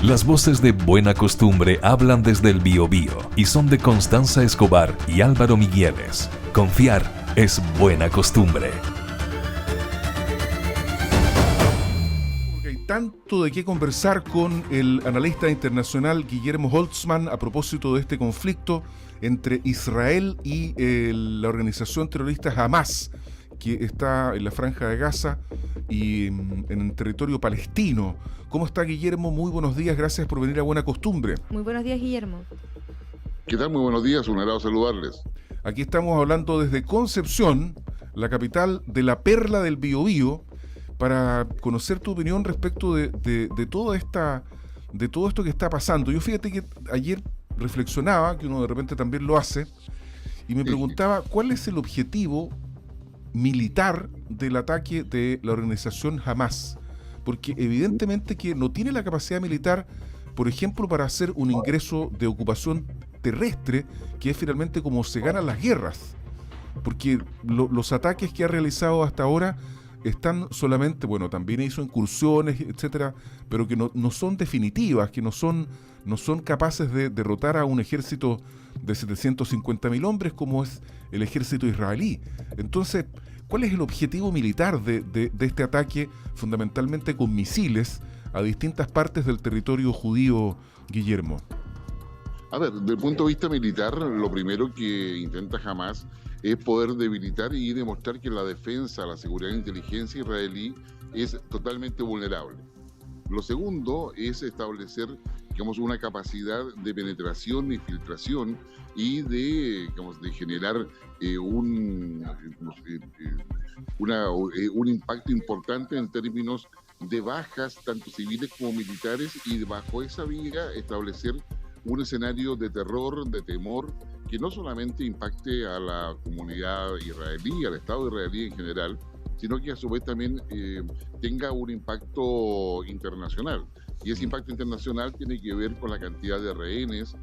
Las voces de Buena Costumbre hablan desde el Biobío y son de Constanza Escobar y Álvaro Migueles. Confiar es buena costumbre. Hay tanto de qué conversar con el analista internacional Guillermo Holtzman a propósito de este conflicto entre Israel y la organización terrorista Hamas, que está en la Franja de Gaza y en el territorio palestino. ¿Cómo está, Guillermo? Muy buenos días, gracias por venir a Buena Costumbre. Muy buenos días, Guillermo. ¿Qué tal? Muy buenos días, un agrado saludarles. Aquí estamos hablando desde Concepción, la capital de la perla del Biobío, para conocer tu opinión respecto de todo esto que está pasando. Yo fíjate que ayer reflexionaba, que uno de repente también lo hace, y me preguntaba cuál es el objetivo militar del ataque de la organización Hamas, porque evidentemente que no tiene la capacidad militar, por ejemplo, para hacer un ingreso de ocupación terrestre, que es finalmente como se ganan las guerras, porque los ataques que ha realizado hasta ahora están solamente, bueno, también hizo incursiones, etcétera, pero que no son definitivas, que no son capaces de derrotar a un ejército de 750.000 hombres como es el ejército israelí. Entonces, ¿cuál es el objetivo militar de este ataque, fundamentalmente con misiles, a distintas partes del territorio judío, Guillermo? A ver, desde el punto de vista militar, lo primero que intenta Hamas es poder debilitar y demostrar que la defensa, la seguridad e inteligencia israelí es totalmente vulnerable. Lo segundo es establecer, digamos, una capacidad de penetración y filtración y de generar un impacto importante en términos de bajas, tanto civiles como militares, y bajo esa vía establecer un escenario de terror, de temor, que no solamente impacte a la comunidad israelí, al Estado israelí en general, sino que a su vez también tenga un impacto internacional. Y ese impacto internacional tiene que ver con la cantidad de rehenes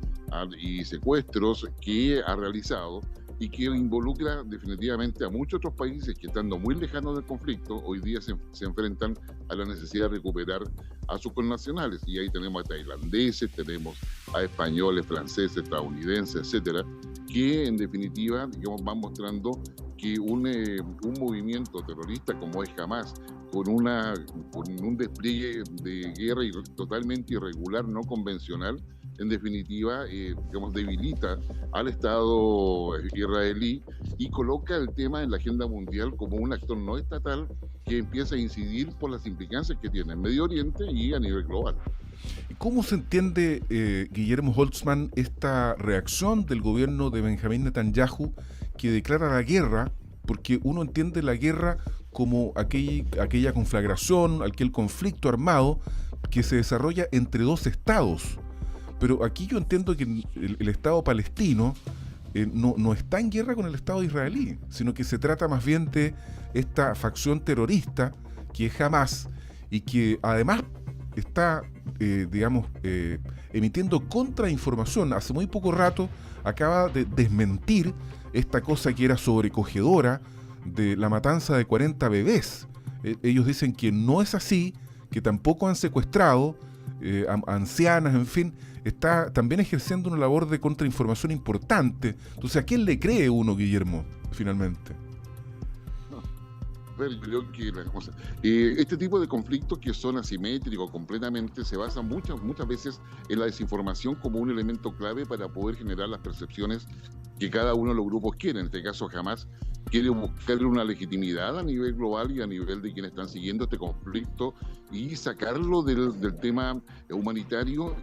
y secuestros que ha realizado y que involucra definitivamente a muchos otros países que, estando muy lejanos del conflicto, hoy día se enfrentan a la necesidad de recuperar a sus connacionales. Y ahí tenemos a tailandeses, tenemos a españoles, franceses, estadounidenses, etcétera, que en definitiva, digamos, van mostrando que un movimiento terrorista como es Hamas, con un despliegue de guerra totalmente irregular, no convencional, en definitiva, debilita al Estado israelí y coloca el tema en la agenda mundial como un actor no estatal que empieza a incidir por las implicancias que tiene en Medio Oriente y a nivel global. ¿Cómo se entiende, Guillermo Holtzman, esta reacción del gobierno de Benjamín Netanyahu que declara la guerra? Porque uno entiende la guerra como aquella conflagración, aquel conflicto armado que se desarrolla entre dos estados. Pero aquí yo entiendo que el Estado palestino no está en guerra con el Estado israelí, sino que se trata más bien de esta facción terrorista que es Hamas y que además está, emitiendo contrainformación. Hace muy poco rato acaba de desmentir esta cosa que era sobrecogedora de la matanza de 40 bebés. Ellos dicen que no es así, que tampoco han secuestrado ancianas, en fin, está también ejerciendo una labor de contrainformación importante. Entonces, ¿a quién le cree uno, Guillermo, finalmente? Creo que este tipo de conflictos que son asimétricos completamente se basan muchas veces en la desinformación como un elemento clave para poder generar las percepciones que cada uno de los grupos quiere. En este caso, Hamas quiere buscarle una legitimidad a nivel global y a nivel de quienes están siguiendo este conflicto y sacarlo del tema humanitario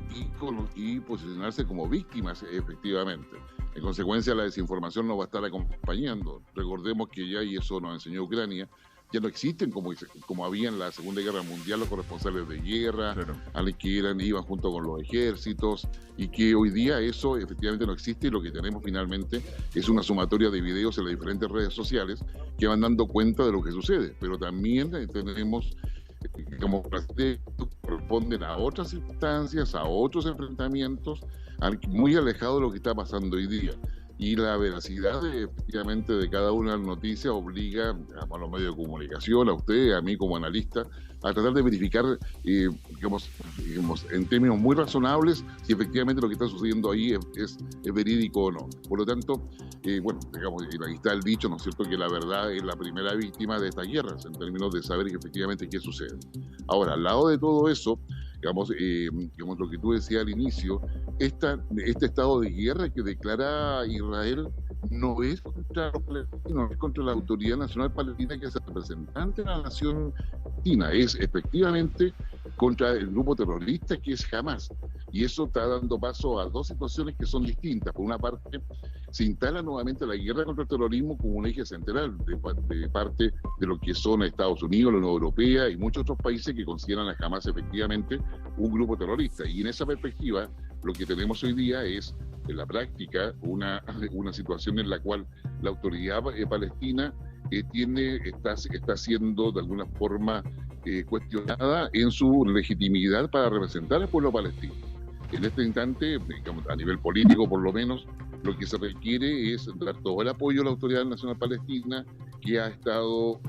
y posicionarse como víctimas, efectivamente. En consecuencia, la desinformación nos va a estar acompañando. Recordemos que ya, y eso nos enseñó Ucrania, ya no existen como había en la Segunda Guerra Mundial los corresponsales de guerra, claro, a los que iban junto con los ejércitos, y que hoy día eso efectivamente no existe, y lo que tenemos finalmente es una sumatoria de videos en las diferentes redes sociales que van dando cuenta de lo que sucede. Pero también tenemos como que corresponden a otras instancias, a otros enfrentamientos, muy alejados de lo que está pasando hoy día. y la veracidad efectivamente de cada una de las noticias obliga a los medios de comunicación, a usted, a mí como analista, a tratar de verificar, digamos, en términos muy razonables, si efectivamente lo que está sucediendo ahí es verídico o no. Por lo tanto, bueno, digamos, ahí está el dicho, ¿no es cierto?, que la verdad es la primera víctima de estas guerras, en términos de saber efectivamente qué sucede. Ahora, al lado de todo eso, digamos, lo que tú decías al inicio, este estado de guerra que declara Israel no es contra los palestinos, es contra la Autoridad Nacional Palestina, que es el representante de la nación palestina, es efectivamente contra el grupo terrorista que es Hamas. Y eso está dando paso a dos situaciones que son distintas. Por una parte, se instala nuevamente la guerra contra el terrorismo como un eje central de parte de lo que son Estados Unidos, la Unión Europea y muchos otros países que consideran a Hamas efectivamente un grupo terrorista. Y en esa perspectiva, lo que tenemos hoy día es, en la práctica, una situación en la cual la autoridad palestina está siendo de alguna forma cuestionada en su legitimidad para representar al pueblo palestino. En este instante, digamos, a nivel político por lo menos, lo que se requiere es dar todo el apoyo a la Autoridad Nacional Palestina, que ha estado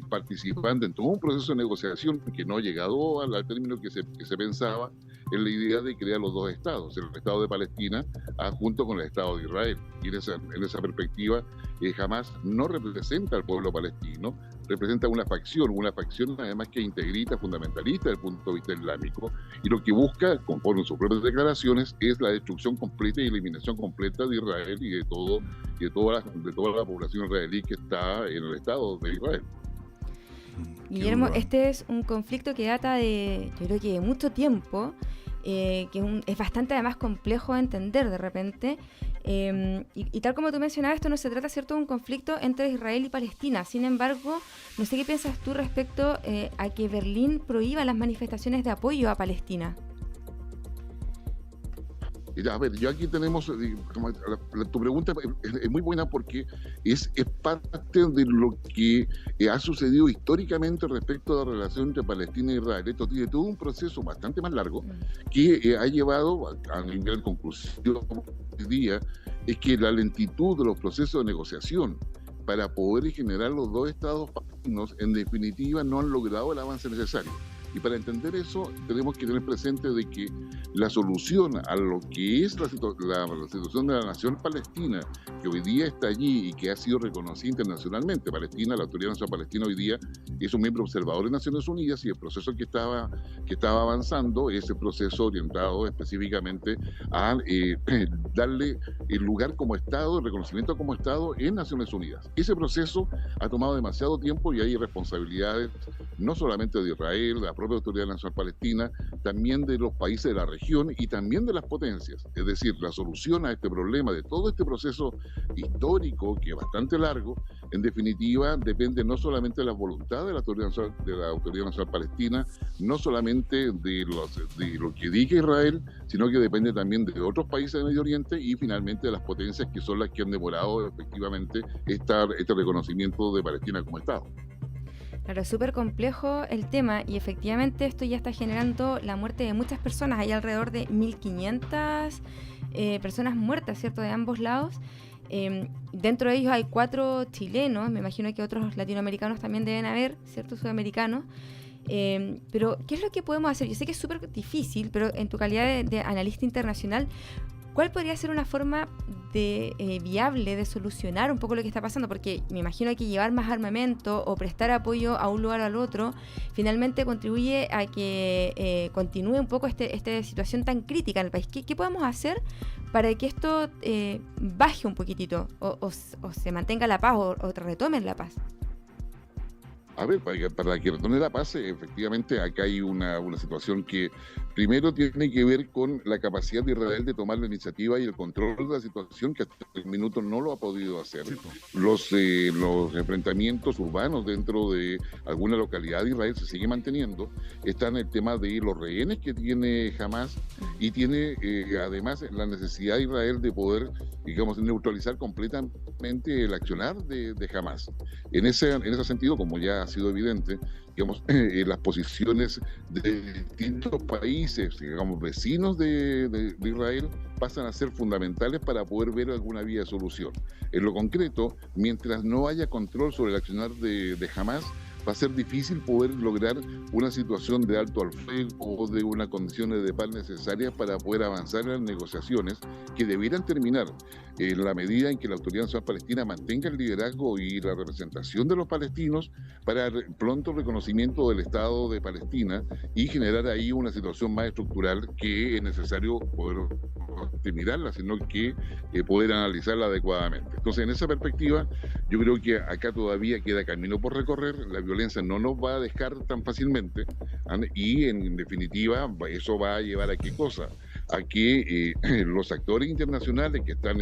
participando en todo un proceso de negociación que no ha llegado al término que se pensaba, en la idea de crear los dos estados, el Estado de Palestina junto con el Estado de Israel. Y en esa perspectiva, Hamas no representa al pueblo palestino, representa una facción además que integrista, fundamentalista desde el punto de vista islámico, y lo que busca, conforme a sus propias declaraciones, es la destrucción completa y eliminación completa de Israel y de toda la población israelí que está en el Estado de Israel. Guillermo, este es un conflicto que data de, yo creo que de mucho tiempo, que es bastante además complejo de entender de repente, y tal como tú mencionabas, esto no se trata, ¿cierto?, de un conflicto entre Israel y Palestina. Sin embargo, no sé qué piensas tú respecto a que Berlín prohíba las manifestaciones de apoyo a Palestina. A ver, yo aquí tenemos, tu pregunta es muy buena porque es parte de lo que ha sucedido históricamente respecto a la relación entre Palestina e Israel. Esto tiene todo un proceso bastante más largo que ha llevado a nivel conclusión hoy día, es que la lentitud de los procesos de negociación para poder generar los dos estados palestinos, en definitiva, no han logrado el avance necesario. Y para entender eso, tenemos que tener presente de que la solución a lo que es la situación de la nación palestina, que hoy día está allí y que ha sido reconocida internacionalmente, Palestina, la Autoridad Nacional Palestina hoy día es un miembro observador de Naciones Unidas, y el proceso que estaba avanzando es el proceso orientado específicamente a darle el lugar como Estado, el reconocimiento como Estado en Naciones Unidas. Ese proceso ha tomado demasiado tiempo y hay responsabilidades no solamente de Israel, de la propia Autoridad Nacional Palestina, también de los países de la región y también de las potencias. Es decir, la solución a este problema de todo este proceso histórico, que es bastante largo, en definitiva depende no solamente de la voluntad de la Autoridad Nacional Palestina, no solamente de lo que diga Israel, sino que depende también de otros países del Medio Oriente y finalmente de las potencias que son las que han demorado efectivamente este reconocimiento de Palestina como Estado. Claro, es súper complejo el tema y efectivamente esto ya está generando la muerte de muchas personas. Hay alrededor de 1.500 personas muertas, ¿cierto?, de ambos lados. Dentro de ellos hay 4 chilenos, me imagino que otros latinoamericanos también deben haber, ¿cierto?, sudamericanos. Pero, ¿qué es lo que podemos hacer? Yo sé que es súper difícil, pero en tu calidad de analista internacional, ¿cuál podría ser una forma viable de solucionar un poco lo que está pasando? Porque me imagino que llevar más armamento o prestar apoyo a un lugar o al otro finalmente contribuye a que continúe un poco esta situación tan crítica en el país. ¿Qué podemos hacer para que esto baje un poquitito o se mantenga la paz o retomen la paz? A ver, para que retorne la paz, efectivamente acá hay una situación que primero tiene que ver con la capacidad de Israel de tomar la iniciativa y el control de la situación, que hasta el minuto no lo ha podido hacer. Sí. Los enfrentamientos urbanos dentro de alguna localidad de Israel se siguen manteniendo. Está en el tema de los rehenes que tiene Hamas y tiene además la necesidad de Israel de poder, digamos, neutralizar completamente el accionar de Hamás. En ese sentido, como ya ha sido evidente, digamos, las posiciones de distintos países, digamos, vecinos de Israel, pasan a ser fundamentales para poder ver alguna vía de solución. En lo concreto, mientras no haya control sobre el accionar de Hamás, va a ser difícil poder lograr una situación de alto al fuego o de unas condiciones de paz necesarias para poder avanzar en las negociaciones que debieran terminar en la medida en que la Autoridad Nacional Palestina mantenga el liderazgo y la representación de los palestinos para el pronto reconocimiento del Estado de Palestina y generar ahí una situación más estructural que es necesario poder terminarla, sino que poder analizarla adecuadamente. Entonces, en esa perspectiva, yo creo que acá todavía queda camino por recorrer, la violencia no nos va a dejar tan fácilmente, y en definitiva eso va a llevar a qué cosa, a que los actores internacionales que están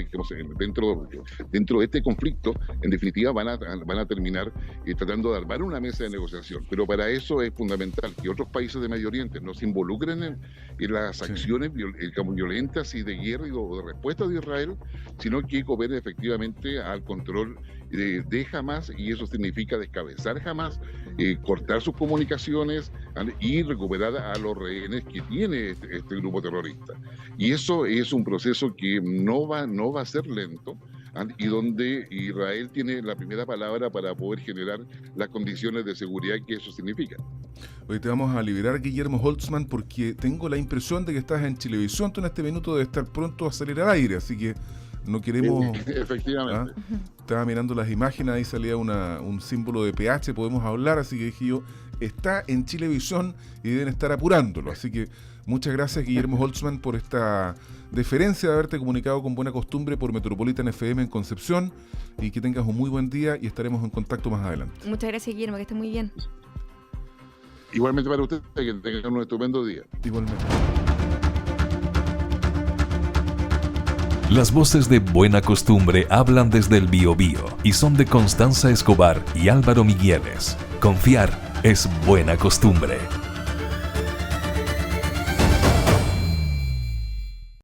dentro de este conflicto, en definitiva van a terminar tratando de armar una mesa de negociación, pero para eso es fundamental que otros países de Medio Oriente no se involucren en las acciones violentas y de guerra o de respuesta de Israel, sino que cooperen efectivamente al control de Hamás, y eso significa descabezar Hamás, cortar sus comunicaciones y recuperar a los rehenes que tiene este grupo terrorista. Y eso es un proceso que no va a ser lento, y donde Israel tiene la primera palabra para poder generar las condiciones de seguridad que eso significa. Hoy te vamos a liberar, Guillermo Holtzman, porque tengo la impresión de que estás en Chilevisión. Tú en este minuto debes estar pronto a salir al aire, así que no queremos... Efectivamente. Estaba mirando las imágenes, ahí salía un símbolo de PH, podemos hablar, así que dije yo, está en Chilevisión y deben estar apurándolo. Así que muchas gracias, Guillermo Holtzman, por esta deferencia de haberte comunicado con buena costumbre por Metropolitan FM en Concepción, y que tengas un muy buen día y estaremos en contacto más adelante. Muchas gracias, Guillermo, que esté muy bien. Igualmente para usted, que tengan un estupendo día. Igualmente. Las voces de Buena Costumbre hablan desde el Biobío y son de Constanza Escobar y Álvaro Migueles. Confiar es buena costumbre.